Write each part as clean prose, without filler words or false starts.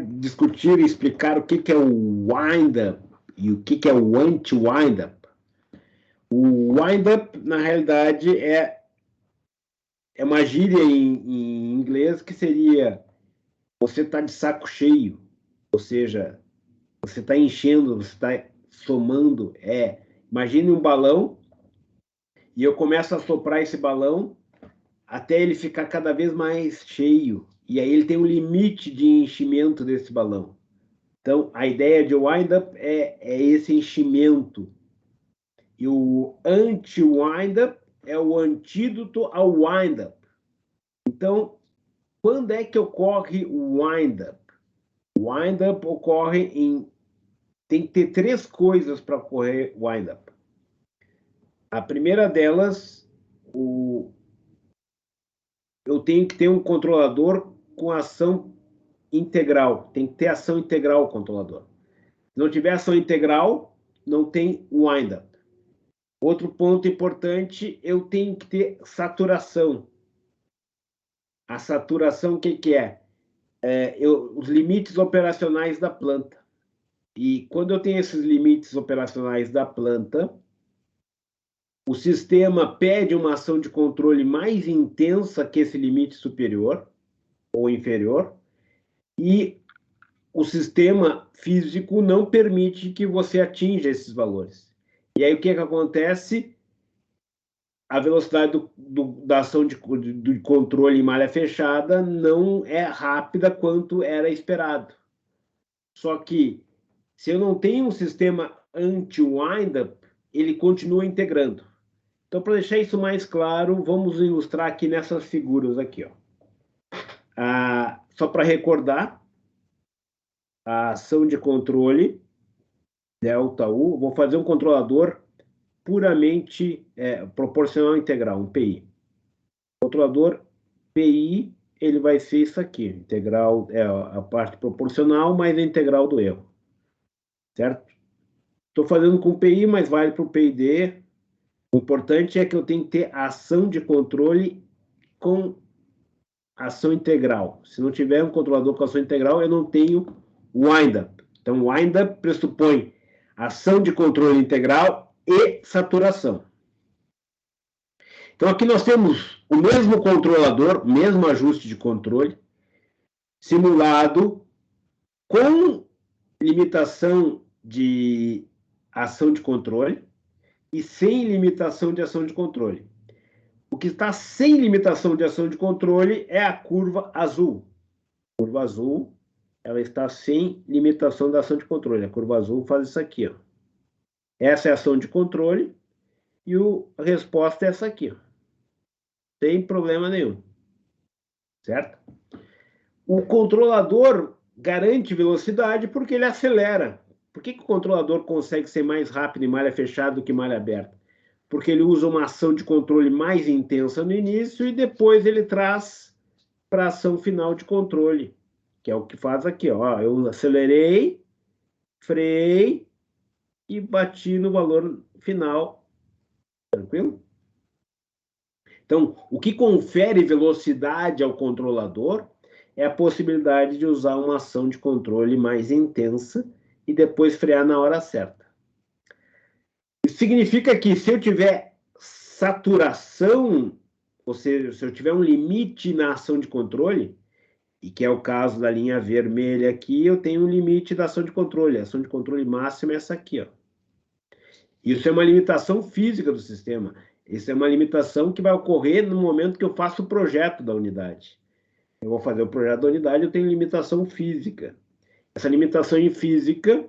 discutir e explicar o que é o wind-up e o que é o anti-wind-up. O wind-up, na realidade, é uma gíria em inglês que seria você está de saco cheio, ou seja, você está enchendo, você está somando. Imagine um balão e eu começo a soprar esse balão até ele ficar cada vez mais cheio. E aí ele tem um limite de enchimento desse balão. Então, a ideia de wind-up é esse enchimento. E o anti-wind-up é o antídoto ao wind-up. Então, quando é que ocorre o wind-up? O wind-up ocorre em... Tem que ter 3 coisas para ocorrer wind-up. A primeira delas, eu tenho que ter um controlador com ação integral. Tem que ter ação integral o controlador. Se não tiver ação integral, não tem wind-up. Outro ponto importante, eu tenho que ter saturação. A saturação, o que é? Os limites operacionais da planta. E quando eu tenho esses limites operacionais da planta, o sistema pede uma ação de controle mais intensa que esse limite superior ou inferior, e o sistema físico não permite que você atinja esses valores. E aí o que acontece? A velocidade da ação de controle em malha fechada não é rápida quanto era esperado. Só que, se eu não tenho um sistema anti-wind-up, ele continua integrando. Então, para deixar isso mais claro, vamos ilustrar aqui nessas figuras aqui. Só para recordar, a ação de controle, ΔU, vou fazer um controlador puramente proporcional integral, um PI. O controlador PI, ele vai ser isso aqui. Integral é a parte proporcional mais a integral do erro. Certo? Estou fazendo com PI, mas vale para o PID. O importante é que eu tenho que ter ação de controle com ação integral. Se não tiver um controlador com ação integral, eu não tenho wind-up. Então, wind-up pressupõe ação de controle integral e saturação. Então, aqui nós temos o mesmo controlador, mesmo ajuste de controle, simulado com limitação de ação de controle e sem limitação de ação de controle. O que está sem limitação de ação de controle é a curva azul. A curva azul, ela está sem limitação da ação de controle. A curva azul faz isso aqui, ó. Essa é a ação de controle e a resposta é essa aqui, ó. Sem problema nenhum. Certo? O controlador garante velocidade porque ele acelera. Por que o controlador consegue ser mais rápido em malha fechada do que malha aberta? Porque ele usa uma ação de controle mais intensa no início e depois ele traz para a ação final de controle, que é o que faz aqui, ó. Eu acelerei, freiei e bati no valor final. Tranquilo? Então, o que confere velocidade ao controlador é a possibilidade de usar uma ação de controle mais intensa e depois frear na hora certa. Isso significa que se eu tiver saturação, ou seja, se eu tiver um limite na ação de controle, e que é o caso da linha vermelha aqui, eu tenho um limite da ação de controle. A ação de controle máxima é essa aqui, ó. Isso é uma limitação física do sistema. Isso é uma limitação que vai ocorrer no momento que eu faço o projeto da unidade. Eu vou fazer o projeto da unidade, eu tenho limitação física. Essa limitação em física,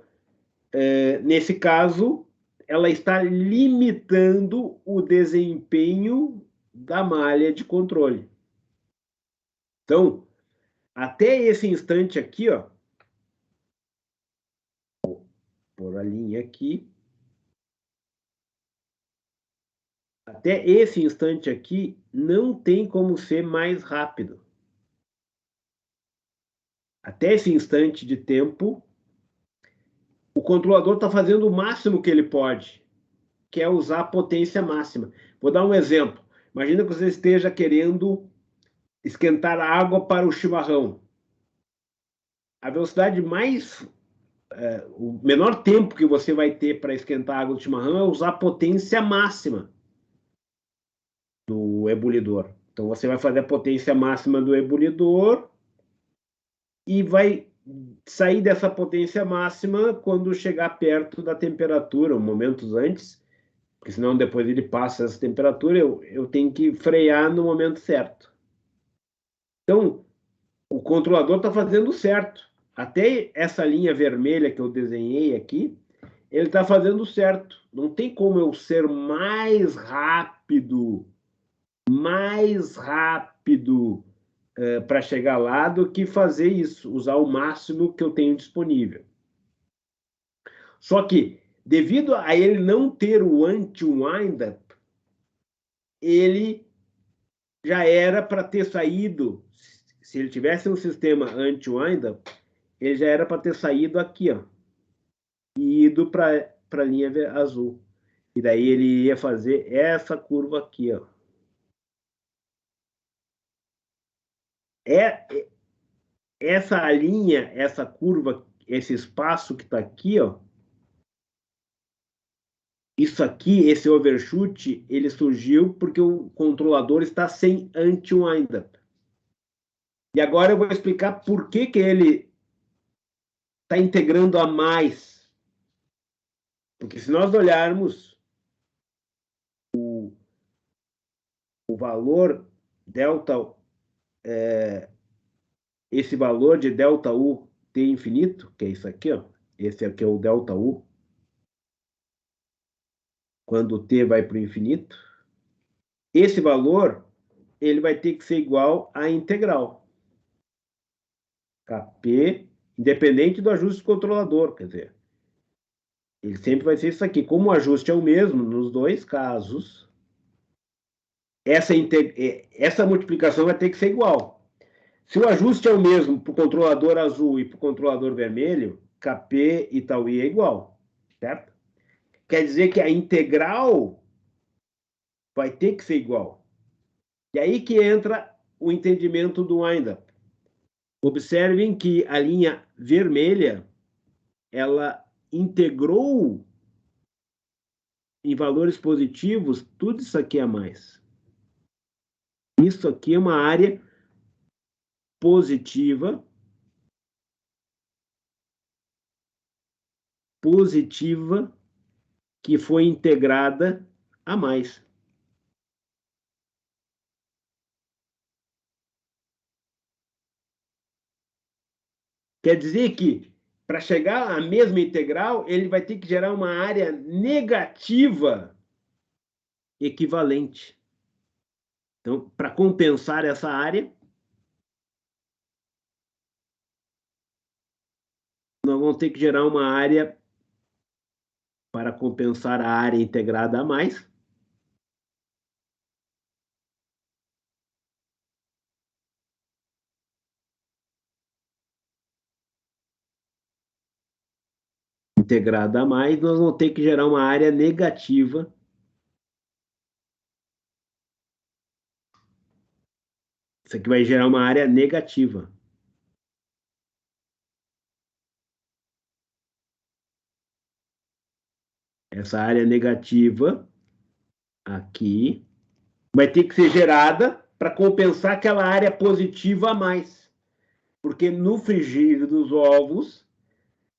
nesse caso, ela está limitando o desempenho da malha de controle. Então, até esse instante aqui, ó, vou pôr a linha aqui. Até esse instante aqui, não tem como ser mais rápido. Até esse instante de tempo, o controlador está fazendo o máximo que ele pode, que é usar a potência máxima. Vou dar um exemplo. Imagina que você esteja querendo esquentar a água para o chimarrão. a velocidade mais... o menor tempo que você vai ter para esquentar a água do chimarrão é usar a potência máxima do ebulidor. Então, você vai fazer a potência máxima do ebulidor e vai sair dessa potência máxima quando chegar perto da temperatura, momentos antes, porque senão depois ele passa essa temperatura, eu tenho que frear no momento certo. Então, o controlador está fazendo certo. Até essa linha vermelha que eu desenhei aqui, ele está fazendo certo. Não tem como eu ser mais rápido para chegar lá do que fazer isso, usar o máximo que eu tenho disponível. Só que, devido a ele não ter o anti-wind-up, ele já era para ter saído, se ele tivesse um sistema anti-wind-up, ele já era para ter saído aqui, ó, e ido para a linha azul. E daí ele ia fazer essa curva aqui, ó. Essa linha, essa curva, esse espaço que está aqui, ó, isso aqui, esse overshoot, ele surgiu porque o controlador está sem anti-wind-up. E agora eu vou explicar por que ele está integrando a mais. Porque se nós olharmos o valor delta, esse valor de delta U T infinito, que é isso aqui, ó, esse aqui é o delta U, quando o T vai para o infinito, esse valor ele vai ter que ser igual à integral. Kp, independente do ajuste do controlador, quer dizer, ele sempre vai ser isso aqui. Como o ajuste é o mesmo nos dois casos, essa multiplicação vai ter que ser igual. Se o ajuste é o mesmo para o controlador azul e para o controlador vermelho, Kp e tau i é igual, certo? Quer dizer que a integral vai ter que ser igual. E aí que entra o entendimento do wind-up. Observem que a linha vermelha, ela integrou em valores positivos tudo isso aqui a mais. Isso aqui é uma área positiva, que foi integrada a mais. Quer dizer que, para chegar à mesma integral, ele vai ter que gerar uma área negativa equivalente. Então, para compensar essa área, nós vamos ter que gerar uma área para compensar a área integrada a mais. Integrada a mais, nós vamos ter que gerar uma área negativa. Isso aqui vai gerar uma área negativa. Essa área negativa aqui vai ter que ser gerada para compensar aquela área positiva a mais. Porque no frigir dos ovos,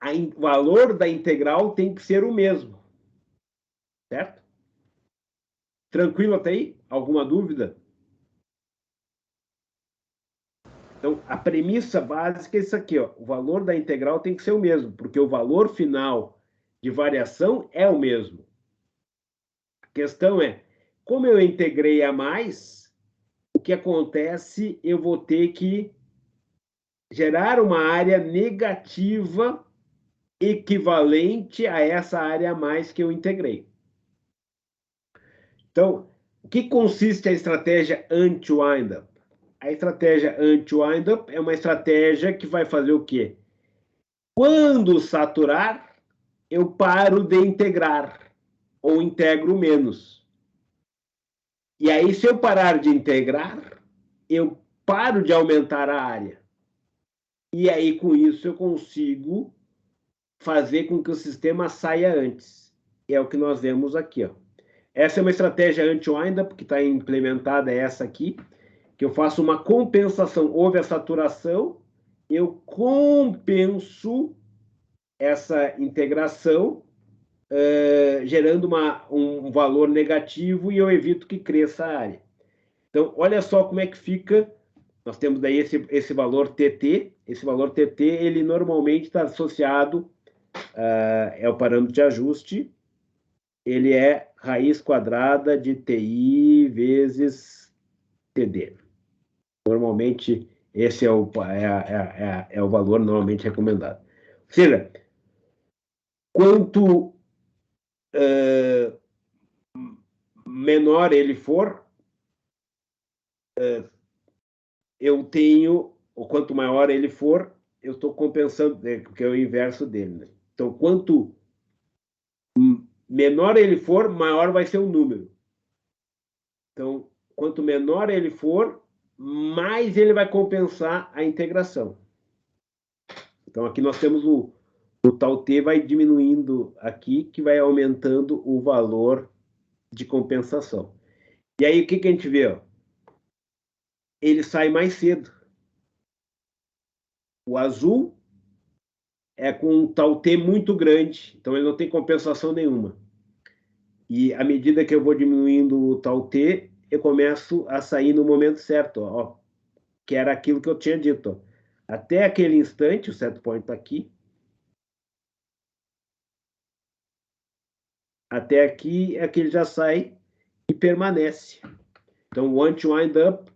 o valor da integral tem que ser o mesmo. Certo? Tranquilo até aí? Alguma dúvida? Então, a premissa básica é isso aqui, ó. O valor da integral tem que ser o mesmo, porque o valor final de variação é o mesmo. A questão é, como eu integrei a mais, o que acontece? Eu vou ter que gerar uma área negativa equivalente a essa área a mais que eu integrei. Então, o que consiste a estratégia anti-wind-up? A estratégia anti-wind-up é uma estratégia que vai fazer o quê? Quando saturar, eu paro de integrar, ou integro menos. E aí, se eu parar de integrar, eu paro de aumentar a área. E aí, com isso, eu consigo fazer com que o sistema saia antes. É o que nós vemos aqui, ó. Essa é uma estratégia anti-wind-up, que está implementada, essa aqui, que eu faço uma compensação. Houve a saturação, eu compenso essa integração, gerando um valor negativo, e eu evito que cresça a área. Então, olha só como é que fica. Nós temos daí esse valor TT. Esse valor TT, ele normalmente está associado, é o parâmetro de ajuste, ele é raiz quadrada de TI vezes TD. Normalmente, esse é o valor normalmente recomendado. Ou seja, quanto menor ele for, eu tenho, ou quanto maior ele for, eu estou compensando, porque é o inverso dele. Né? Então, quanto menor ele for, maior vai ser o número. Então, quanto menor ele for, mais ele vai compensar a integração. Então, aqui nós temos o tal T vai diminuindo aqui, que vai aumentando o valor de compensação. E aí, o que a gente vê? Ó? Ele sai mais cedo. O azul é com um tal T muito grande, então ele não tem compensação nenhuma. E à medida que eu vou diminuindo o tal T, eu começo a sair no momento certo, ó, que era aquilo que eu tinha dito. Ó. Até aquele instante, o set point está aqui, até aqui é que ele já sai e permanece. Então, o anti-wind-up,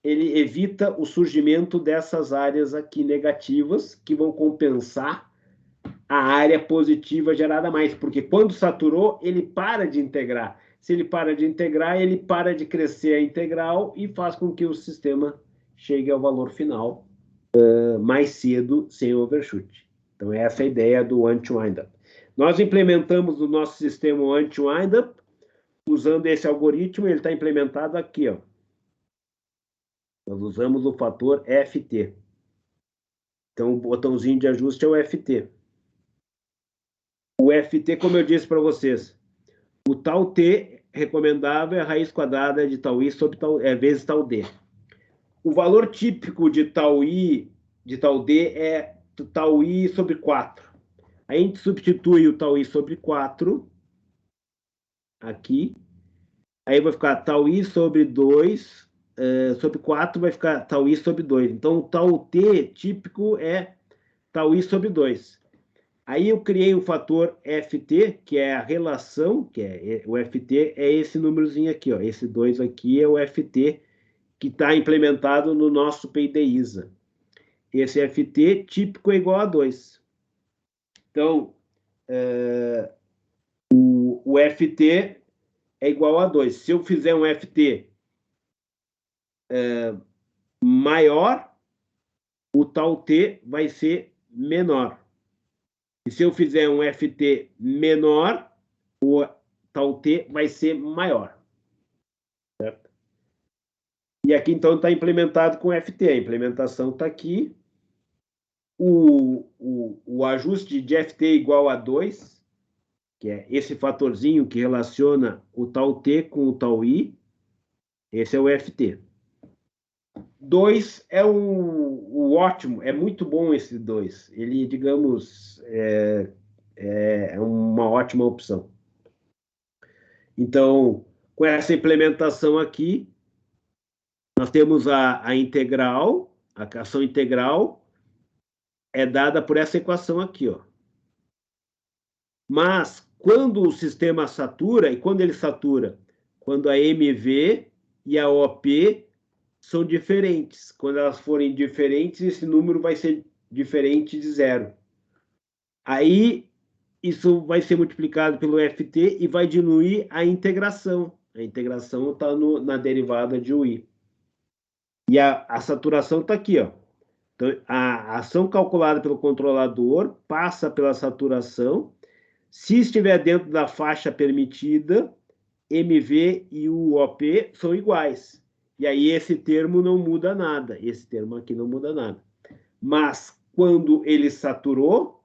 ele evita o surgimento dessas áreas aqui negativas, que vão compensar a área positiva gerada mais, porque quando saturou, ele para de integrar. Se ele para de integrar, ele para de crescer a integral e faz com que o sistema chegue ao valor final mais cedo, sem overshoot. Então, essa é a ideia do anti-wind-up. Nós implementamos o nosso sistema anti-wind-up usando esse algoritmo, ele está implementado aqui, ó. Nós usamos o fator FT. Então, o botãozinho de ajuste é o FT. O FT, como eu disse para vocês, o tal T recomendável é a raiz quadrada de tal I sobre tal, vezes tal D. O valor típico de tal I, de tal D, é tal I sobre 4. Aí a gente substitui o tal I sobre 4, aqui. Aí vai ficar tal I sobre 2, sobre 4 vai ficar tal I sobre 2. Então, o tal T típico é tal I sobre 2. Aí eu criei um fator FT, que é a relação, o FT é esse númerozinho aqui, ó. Esse 2 aqui é o FT que está implementado no nosso PID-ISA. Esse FT típico é igual a 2. Então, o FT é igual a 2. Se eu fizer um FT maior, o tal T vai ser menor. E se eu fizer um FT menor, o tal T vai ser maior. Certo? E aqui, então, está implementado com FT. A implementação está aqui. O ajuste de FT igual a 2, que é esse fatorzinho que relaciona o tal T com o tal I. Esse é o FT. 2 é o ótimo, é muito bom esse 2. Ele, digamos, é uma ótima opção. Então, com essa implementação aqui, nós temos a integral, a ação integral é dada por essa equação aqui, ó. Mas, quando o sistema satura, e quando ele satura? Quando a MV e a OP são diferentes. Quando elas forem diferentes, esse número vai ser diferente de zero. Aí, isso vai ser multiplicado pelo FT e vai diminuir a integração. A integração está na derivada de UI. E a saturação está aqui, ó. Então, a ação calculada pelo controlador passa pela saturação. Se estiver dentro da faixa permitida, MV e UOP são iguais. E aí esse termo não muda nada. Esse termo aqui não muda nada. Mas quando ele saturou,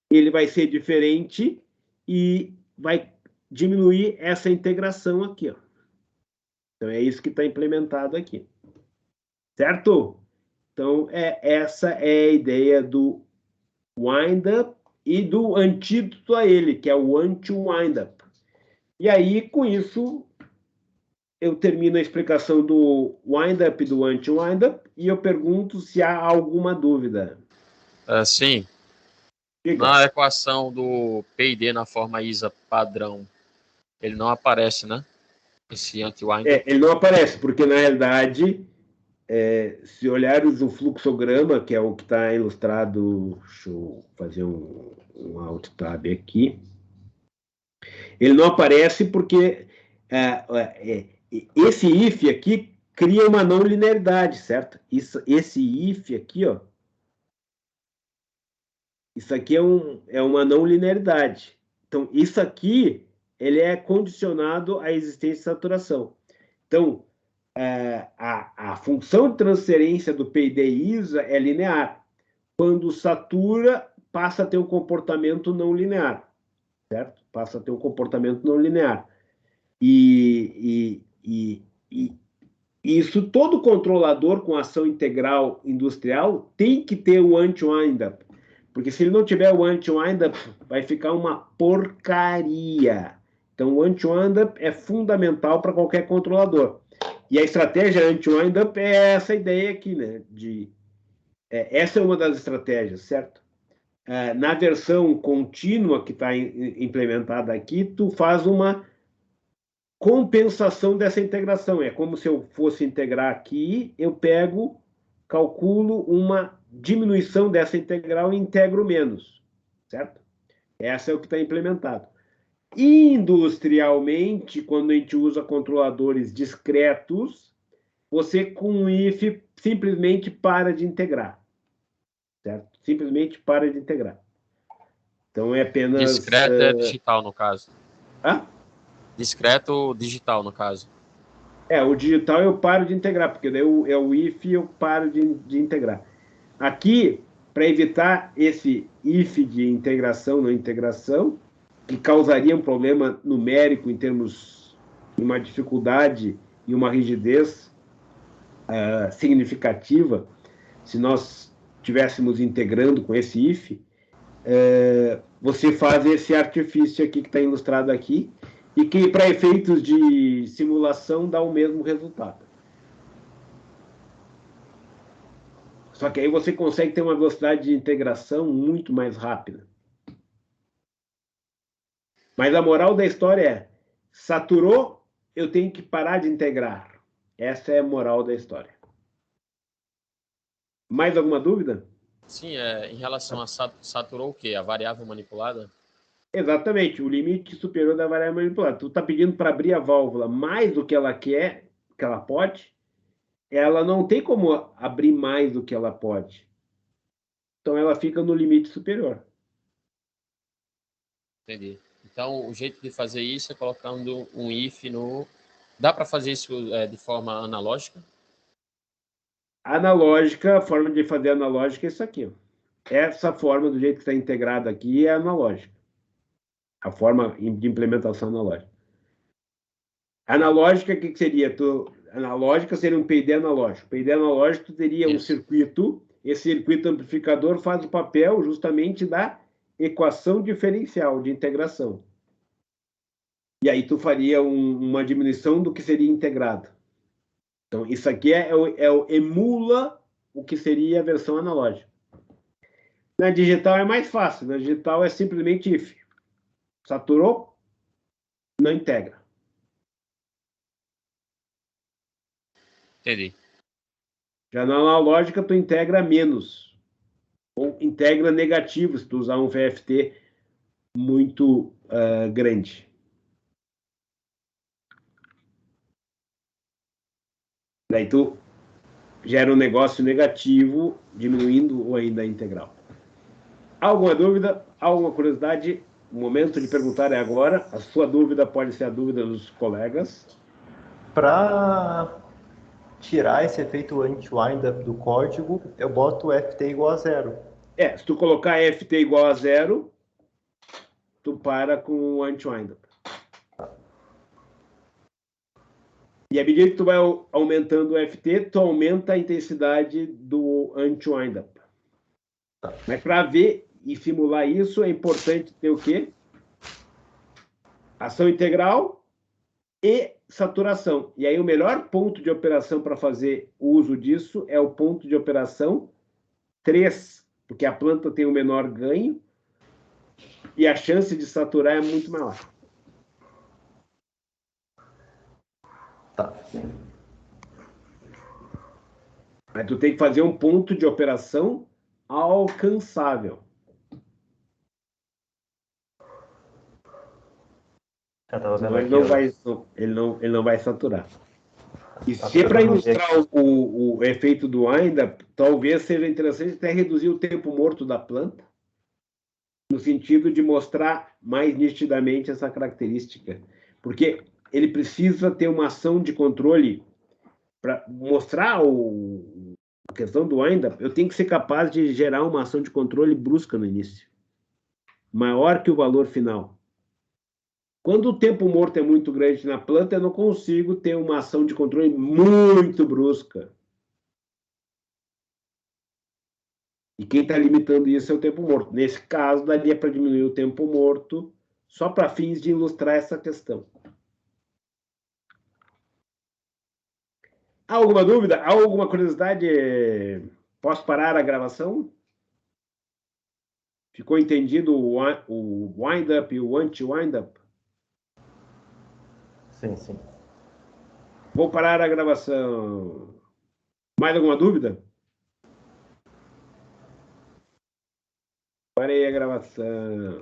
ele vai ser diferente e vai diminuir essa integração aqui, ó. Então, é isso que está implementado aqui. Certo? Então, essa é a ideia do wind-up e do antídoto a ele, que é o anti-wind-up. E aí, com isso, eu termino a explicação do wind-up e do anti-wind-up e eu pergunto se há alguma dúvida. Sim. Diga. Na equação do P&D na forma ISA padrão, ele não aparece, né? Esse anti-wind-up. Ele não aparece, porque, na realidade, se olhares o fluxograma, que é o que está ilustrado, deixa eu fazer um alt tab aqui, ele não aparece porque esse if aqui cria uma não linearidade, certo? Esse if aqui, ó, isso aqui é uma não linearidade. Então, isso aqui ele é condicionado à existência de saturação. Então, a função de transferência do P&D ISA é linear. Quando satura, passa a ter um comportamento não linear, certo? Passa a ter um comportamento não linear. E isso, todo controlador com ação integral industrial tem que ter o anti-wind-up. Porque se ele não tiver o anti-wind-up, vai ficar uma porcaria. Então, o anti-wind-up é fundamental para qualquer controlador. E a estratégia anti-wind-up é essa ideia aqui, né? Essa é uma das estratégias, certo? Na versão contínua que está implementada aqui, tu faz uma compensação dessa integração. É como se eu fosse integrar aqui, eu calculo uma diminuição dessa integral e integro menos, certo? Essa é o que está implementado. Industrialmente, quando a gente usa controladores discretos, você com o if simplesmente para de integrar, certo? Simplesmente para de integrar. Então é apenas... Discreto é digital, no caso. Discreto digital, no caso. O digital eu paro de integrar, porque daí é o if eu paro de integrar. Aqui, para evitar esse if de integração, não integração, que causaria um problema numérico em termos de uma dificuldade e uma rigidez significativa, se nós estivéssemos integrando com esse if, você faz esse artifício aqui que está ilustrado aqui, e que, para efeitos de simulação, dá o mesmo resultado. Só que aí você consegue ter uma velocidade de integração muito mais rápida. Mas a moral da história é: saturou, eu tenho que parar de integrar. Essa é a moral da história. Mais alguma dúvida? Sim, em relação a saturou o quê? A variável manipulada? Exatamente, o limite superior da variável manipulada. Tu está pedindo para abrir a válvula mais do que ela quer, que ela pode, ela não tem como abrir mais do que ela pode. Então, ela fica no limite superior. Entendi. Então, o jeito de fazer isso é colocando um if no... Dá para fazer isso de forma analógica? Analógica, a forma de fazer analógica é isso aqui, ó. Essa forma, do jeito que está integrada aqui, é analógica. A forma de implementação analógica. Analógica, o que seria? Analógica seria um P&D analógico. P&D analógico, tu teria um circuito. Esse circuito amplificador faz o papel justamente da equação diferencial de integração. E aí tu faria uma diminuição do que seria integrado. Então, isso aqui emula o que seria a versão analógica. Na digital é mais fácil. Na digital é simplesmente if. Saturou, não integra. Entendi. Já na analógica, tu integra menos. Ou integra negativo, se tu usar um VFT muito grande. Daí tu gera um negócio negativo, diminuindo ou ainda a integral. Alguma dúvida? Alguma curiosidade? O momento de perguntar é agora. A sua dúvida pode ser a dúvida dos colegas. Para tirar esse efeito anti-windup do código, eu boto o FT igual a 0. Se tu colocar FT igual a 0, tu para com o anti-windup. E à medida que tu vai aumentando o FT, tu aumenta a intensidade do anti-windup. Mas para ver e simular isso, é importante ter o quê? Ação integral e saturação. E aí o melhor ponto de operação para fazer uso disso é o ponto de operação 3, porque a planta tem o menor ganho e a chance de saturar é muito maior. Tá. Mas tu tem que fazer um ponto de operação alcançável. Senão ele não vai saturar. E se é para ilustrar o efeito do windup, talvez seja interessante até reduzir o tempo morto da planta, no sentido de mostrar mais nitidamente essa característica. Porque ele precisa ter uma ação de controle para mostrar a questão do windup. Eu tenho que ser capaz de gerar uma ação de controle brusca no início, maior que o valor final. Quando o tempo morto é muito grande na planta, eu não consigo ter uma ação de controle muito brusca. E quem está limitando isso é o tempo morto. Nesse caso, daria para diminuir o tempo morto, só para fins de ilustrar essa questão. Há alguma dúvida? Há alguma curiosidade? Posso parar a gravação? Ficou entendido o wind-up e o anti-wind-up? Sim, sim. Vou parar a gravação. Mais alguma dúvida? Parei a gravação.